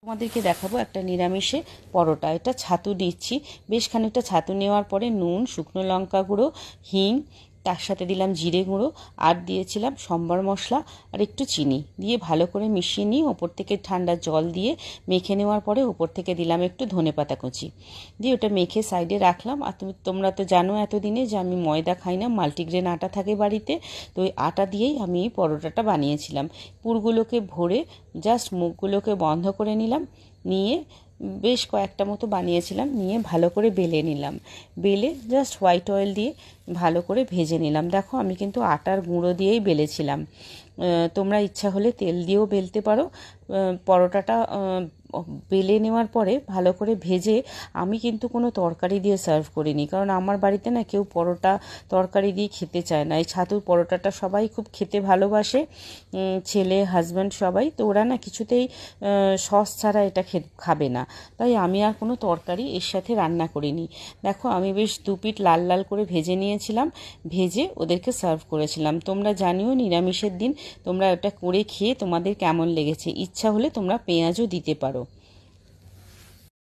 তোমাদেরকে দেখাবো একটা নিরামিষে পরোটা। এটা ছাতু নিচ্ছি, বেশ খানিকটা ছাতু নেওয়ার পরে নুন, শুকনো লঙ্কা গুঁড়ো, হিং, তার সাথে দিলাম জিরে গুঁড়ো, আর দিয়েছিলাম সম্বর মশলা আর একটু চিনি দিয়ে ভালো করে মিশিয়ে নিয়ে ওপর থেকে ঠান্ডা জল দিয়ে মেখে নেওয়ার পরে ওপর থেকে দিলাম একটু ধনেপাতা কুচি দিয়ে ওটা মেখে সাইডে রাখলাম। আর তোমরা তো জানো এতদিনে যে আমি ময়দা খাই না, মাল্টিগ্রেন আটা থাকে বাড়িতে, তো ওই আটা দিয়েই আমি এই পরোটাটা বানিয়েছিলাম। পুরগুলোকে ভরে জাস্ট মুখগুলোকে বন্ধ করে নিলাম, নিয়ে বেশ কয়েকটা মতো বানিয়েছিলাম, নিয়ে ভালো করে বেলে নিলাম, বেলে জাস্ট হোয়াইট অয়েল দিয়ে ভালো করে ভেজে নিলাম। দেখো আমি কিন্তু আটার গুঁড়ো দিয়েই বেলেছিলাম, তোমরা ইচ্ছা হলে তেল দিয়েও বেলতে পারো। পরোটাটা বেলে নেওয়ার পরে ভালো করে ভেজে আমি কিন্তু কোনো তরকারি দিয়ে সার্ভ করিনি, কারণ আমার বাড়িতে না কেউ পরোটা তরকারি দিয়ে খেতে চায় না। এই ছাতুর পরোটাটা সবাই খুব খেতে ভালোবাসে, ছেলে হাজব্যান্ড সবাই, তো ওরা না কিছুতেই সস ছাড়া এটা খাবে না, তাই আমি আর কোনো তরকারি এর সাথে রান্না করিনি। দেখো আমি বেশ দুপিঠ লাল লাল করে ভেজে নিয়েছিলাম, ভেজে ওদেরকে সার্ভ করেছিলাম। তোমরা জানিও নিরামিষের দিন তোমরা ওটা করে খেয়ে তোমাদের কেমন লেগেছে, ইচ্ছা হলে তোমরা পেঁয়াজও দিতে পারো।